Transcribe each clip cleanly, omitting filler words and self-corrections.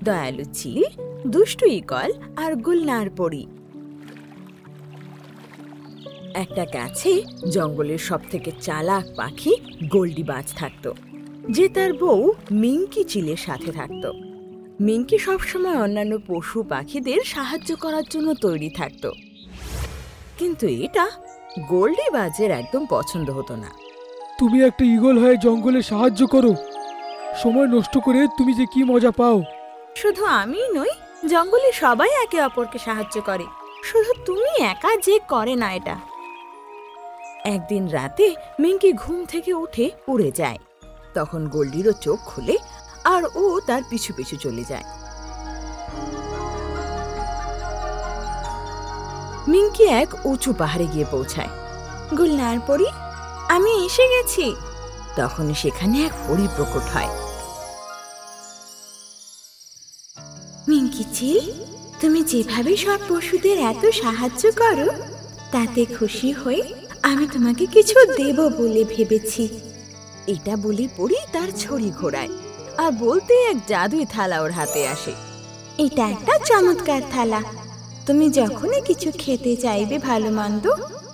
দয়ালু চিল, দুষ্টু ঈগল আর গুলনার পরী। একটা গাছে জঙ্গলের সবথেকে চালাক পাখি গোল্ডিবাজ থাকতো, যে তার বউ মিঙ্কি চিলের সাথে থাকতো। মিঙ্কি সবসময় অন্যান্য পশু পাখিদের সাহায্য করার জন্য তৈরি থাকতো, কিন্তু এটা গোল্ডিবাজের একদম পছন্দ হতো না। তুমি একটা ঈগল হয়ে জঙ্গলে সাহায্য করো, সময় নষ্ট করে তুমি যে কি মজা পাও। শুধু আমিই নই, জঙ্গলে সবাই একে অপরকে সাহায্য করে, শুধু তুমি একা যে করে না এটা। একদিন রাতে মিঙ্কি ঘুম থেকে উঠে উড়ে যায়। তখন গোল্ডিরও চোখ খুলে আর ও তার পিছু পিছু চলে যায়। মিঙ্কি এক উঁচু পাহাড়ে গিয়ে পৌঁছায়। গুলনার পরী, আমি এসে গেছি। তখনই সেখানে এক পরী প্রকট হয়। মিঙ্কি চিল, তুমি যেভাবে সব পশুদের এত সাহায্য করো, তাতে খুশি হয়ে আমি তোমাকে কিছু দেব বলে ভেবেছি। এটা বলে পরী তার ছড়ি ঘোরায় আর বলতে এক জাদুই থালা ওর হাতে আসে। এটা একটা চমৎকার থালা, তুমি যখনই কিছু খেতে চাইবে ভালো মন্দ,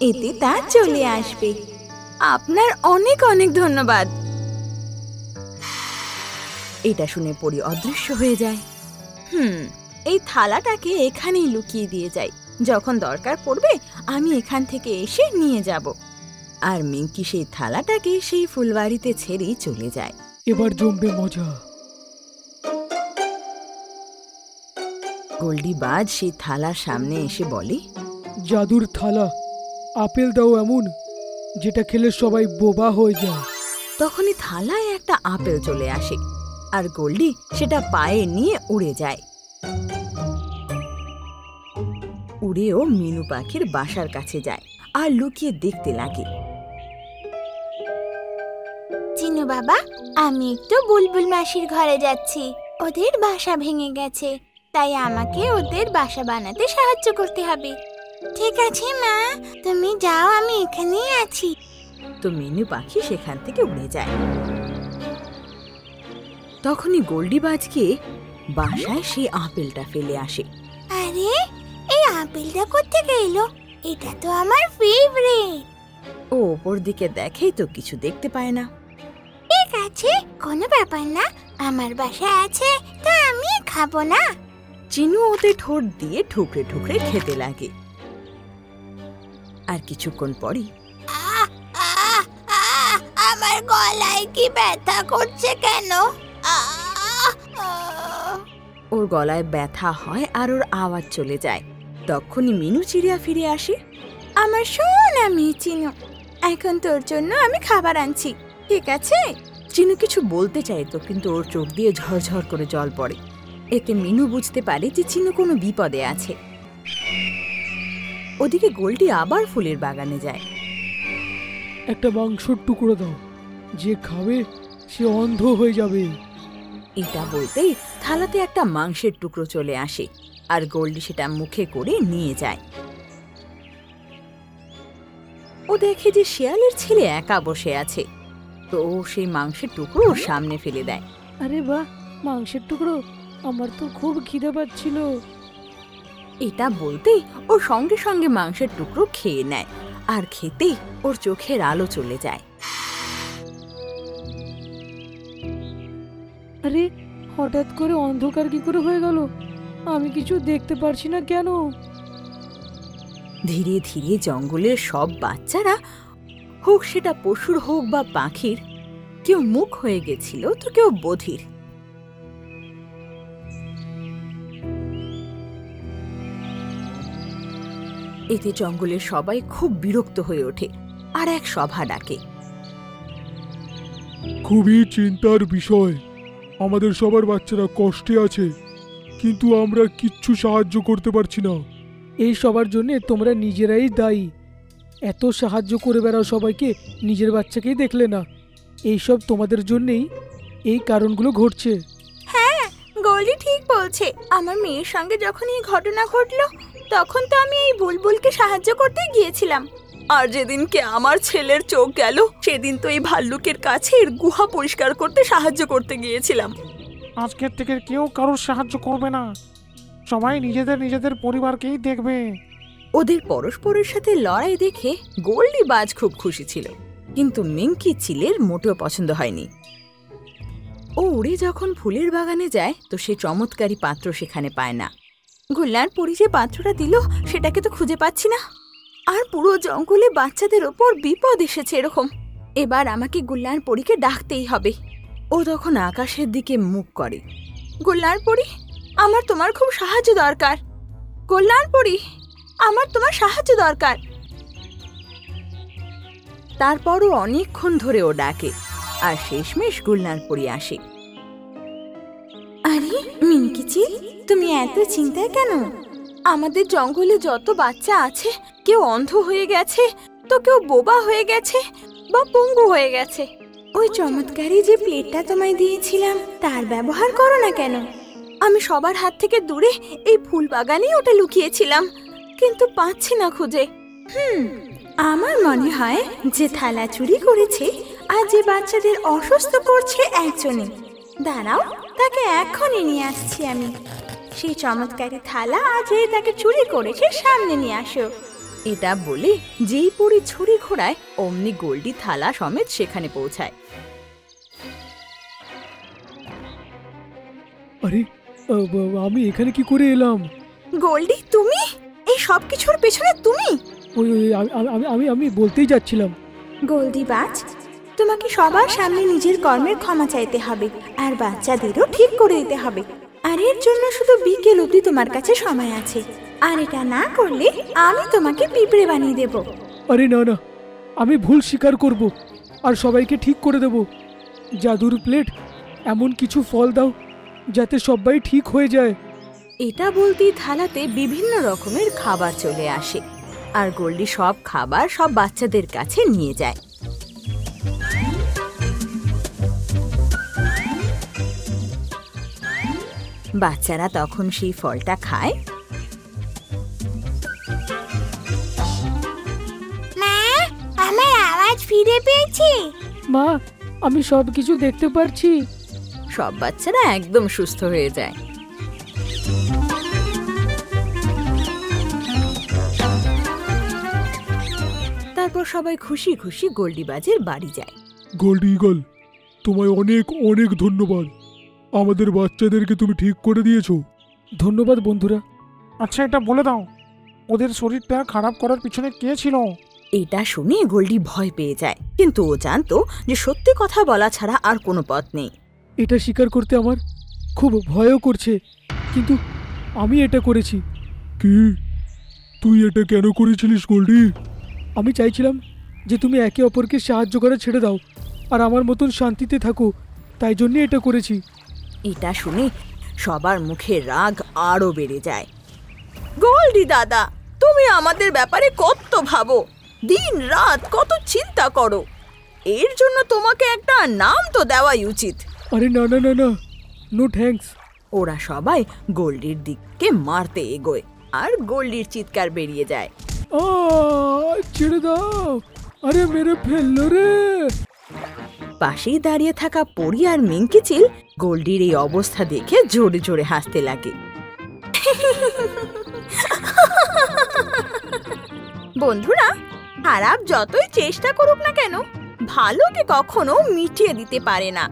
এতে তা চলে আসবে। আপনার অনেক অনেক ধন্যবাদ। এটা শুনে পরী অদৃশ্য হয়ে যায়। এই থালাটাকে এখানেই লুকিয়ে দিয়ে যাই, যখন দরকার পড়বে আমি এখান থেকে এসে নিয়ে যাব। আর মিঙ্কি সেই থালাটাকে সেই ফুলবাড়িতে ছেড়েই চলে যায়। এবার জমবে মজা। গোল্ডিবাজ সেই থালার সামনে এসে বলে, জাদুর থালা, আপেল দাও এমন যেটা খেলে সবাই বোবা হয়ে যায়। তখনই থালায় একটা আপেল চলে আসে আর গোল্ডি সেটা পায়ে নিয়ে উড়ে যায়। উড়েও মিনু পাখির বাসার কাছে যায় আর লুকিয়ে দেখতে লাগে। চিনু বাবা, আমি একটু বুলবুল মাসির ঘরে যাচ্ছি। ওদের বাসা ভেঙে গেছে, তাই আমাকে ওদের বাসা বানাতে সাহায্য করতে হবে। ঠিক আছে মা, তুমি যাও, আমি এখানেই আছি। তো মিনু পাখি সেখান থেকে উড়ে যায়। তখনই গোল্ডিবাজ গিয়ে বাসায় সেই আপেলটা ফেলে আসে। আরে, এই আপেলটা কোত্থেকে এলো? এটা তো আমার ফেভারিট। ও ওপর দিকে দেখেই তো কিছু দেখতে পায় না। ঠিক আছে, কোনো ব্যাপার না, আমার বাসা আছে, তা আমি খাবো না। চিনু ওতে ঠোঁট দিয়ে ঠুকরে ঠুকরে খেতে লাগে। আর কিছুক্ষণ পরই আমার গলায় কি ব্যথা করছে কেন? ওর গলায় ব্যথা হয় আর ওর আওয়াজ চলে যায়। তখনই মিনু চিড়িয়া ফিরে আসে। আমার সোনা মেয়ে চিনু, এখন তোর জন্য আমি খাবার আনছি, ঠিক আছে? চিনু কিছু বলতে চাইতো, কিন্তু ওর চোখ দিয়ে ঝরঝর করে জল পড়ে। এতে মিনু বুঝতে পারে যে চিনু কোনো বিপদে আছে। ওদিকে গোল্ডি আবার ফুলের বাগানে যায়। একটা মাংসর টুকরো দাও, যে খাবে সে অন্ধ হয়ে যাবে। এটা বলতেই থালাতে একটা মাংসের টুকরো চলে আসে আর গোল্ডি সেটা মুখে করে নিয়ে যায়। ও দেখে যে শিয়ালের ছেলে একা বসে আছে, তো ও সেই মাংসের টুকরো ওর সামনে ফেলে দেয়। আরে বাহ, মাংসের টুকরো, আমার তো খুব খিদে পাচ্ছিল। এটা বলতেই ও সঙ্গে সঙ্গে মাংসের টুকরো খেয়ে নেয় আর খেতেই ওর চোখের আলো চলে যায়। আরে, হঠাৎ করে অন্ধকার কি করে হয়ে গেল? আমি কিছু দেখতে পারছি না কেন? ধীরে ধীরে জঙ্গলের সব বাচ্চারা, হোক সেটা পশুর হোক বা পাখির, কেউ মুখ হয়ে গেছিল তো কেউ বধির। এতে জঙ্গলের সবাই খুব বিরক্ত হয়ে ওঠে আর এক সভা ডাকে। খুবই চিন্তার বিষয়, আমাদের সবার বাচ্চারা কষ্টে আছে, কিন্তু আমরা কিচ্ছু সাহায্য করতে পারছি না। এই সবার জন্য তোমরা নিজেরাই দায়ী। এত সাহায্য করে বেড়াও সবাইকে, নিজের বাচ্চাকেই দেখলে না। এইসব তোমাদের জন্যেই এই কারণগুলো ঘটছে। হ্যাঁ, গোল্ডি ঠিক বলছে। আমার মেয়ের সঙ্গে যখন এই ঘটনা ঘটলো, তখন তো আমি এই বুলবুলকে সাহায্য করতে গিয়েছিলাম। আর যেদিনকে আমার ছেলের চোখ গেল, সেদিন তো এই ভাল্লুকের কাছে এর গুহা পরিষ্কার করতে সাহায্য করতে গিয়েছিলাম। আজকের থেকে কেউ কারোর সাহায্য করবে না, সবাই নিজেদের নিজেদের পরিবারকেই দেখবে। ওদের পরস্পরের সাথে লড়াই দেখে গোল্ডি বাজ খুব খুশি ছিল, কিন্তু মিঙ্কি চিলের মোটেও পছন্দ হয়নি। ও উড়ে যখন ফুলের বাগানে যায় তো সে চমৎকারী পাত্র সেখানে পায় না। গুল্লার পরি যে পাত্রটা দিল সেটাকে তো খুঁজে পাচ্ছি না, আর পুরো জঙ্গলে বাচ্চাদের ওপর বিপদ এসেছে এরকম। এবার আমাকে গুল্লার পরীকে ডাকতেই হবে। ও তখন আকাশের দিকে মুখ করে। গুল্লার পরি, আমার তোমার খুব সাহায্য দরকার। গুল্লার পরি, আমার তোমার সাহায্য দরকার। তারপরও অনেকক্ষণ ধরে ও ডাকে, আর শেষমেশ গুলনার পরি আসে। আরে মিনকি চিল, তুমি এত চিন্তায় কেন? আমাদের জঙ্গলে যত বাচ্চা আছে কেউ অন্ধ হয়ে গেছে, তো কেউ বোবা হয়ে গেছে বা পঙ্গু হয়ে গেছে। ওই চমৎকারী যে প্লেটটা তোমায় দিয়েছিলাম তার ব্যবহার করো না কেন? আমি সবার হাত থেকে দূরে এই ফুল বাগানেই ওটা লুকিয়েছিলাম, কিন্তু পাচ্ছি না খুঁজে। আমার মনে হয় যে থালা চুরি করেছে আর যে বাচ্চাদের অসুস্থ করছে একজনই। দাঁড়াও, তাকে এখনই নিয়ে আসছি আমি। সেই চমৎকারী থালা আর যে তাকে চুরি করেছে সামনে নিয়ে আসো। এটা বলে যেই পরি ছুরি ঘোড়ায় অমনি গোল্ডি থালা সমেত সেখানে পৌঁছায়। আরে আমি এখানে কি করে এলাম? গোল্ডি, তুমি এই সব কিছুর পেছনে তুমি? ওই আমি আমি বলতেই যাচ্ছিলাম। গোল্ডি বাজ, তোমাকে সবার সামনে নিজের কর্মের ক্ষমা চাইতে হবে আর বাচ্চাদেরও ঠিক করে দিতে হবে। আর এর জন্য শুধু বিকেল অবধি তোমার কাছে সময় আছে, আর এটা না করলে আমি তোমাকে পিঁপড়ে বানিয়ে দেব। আরে না না, আমি ভুল স্বীকার করব আর সবাইকে ঠিক করে দেব। জাদুর প্লেট, এমন কিছু ফল দাও যাতে সবাই ঠিক হয়ে যায়। এটা বলতেই থালাতে বিভিন্ন রকমের খাবার চলে আসে, আর গোল্ডি সব খাবার সব বাচ্চাদের কাছে নিয়ে যায়। বাচ্চারা তখন সেই ফলটা খায়। মা, আমার আওয়াজ ফিরে পেয়েছি। মা, আমি সব কিছু দেখতে পারছি। সব বাচ্চারা একদম সুস্থ হয়ে যায়। তারপর সবাই খুশি খুশি গোল্ডিবাজের বাড়ি যায়। গোল্ড ইগল, তোমায় অনেক অনেক ধন্যবাদ। আমাদের বাচ্চাদেরকে তুমি ঠিক করে দিয়েছো। ধন্যবাদ বন্ধুরা। আচ্ছা, এটা বলে দাও, ওদের শরীরটা খারাপ করার পিছনে কে ছিল? এটা শুনে গোল্ডি ভয় পেয়ে যায়, কিন্তু ও জানতো যে সত্যি কথা বলা ছাড়া আর কোনো পথ নেই। এটা স্বীকার করতে আমার খুব ভয়ও করছে, কিন্তু আমি এটা করেছি। কি? তুই এটা কেন করেছিলিস গোল্ডি? আমি চাইছিলাম যে তুমি একে অপরকে সাহায্য করা ছেড়ে দাও আর আমার মতন শান্তিতে থাকো, তাই জন্য এটা করেছি। এটা শুনে সবার মুখে রাগ আরো বেড়ে যায়। গোল্ডি দাদা, তুমি আমাদের ব্যাপারে কত ভাবো, দিন রাত কত চিন্তা করো। এর জন্য তোমাকে একটা নাম তো দেওয়াই উচিত। আরে না না না না, নো থ্যাঙ্কস। ওরা সবাই গোল্ডির দিকে মারতে এগোয়, আর গোল্ডির চিৎকার বেরিয়ে যায়। ছেড়ে দাও, আরে মেরে ফেললো রে। পাশেই দাঁড়িয়ে থাকা পরি আর মিঙ্কি চিল গোল্ডির এই অবস্থা দেখে জোরে জোরে হাসতে লাগে। বন্ধুরা, খারাপ যতই চেষ্টা করুক না কেন, ভালোকে কখনো মিটিয়ে দিতে পারে না।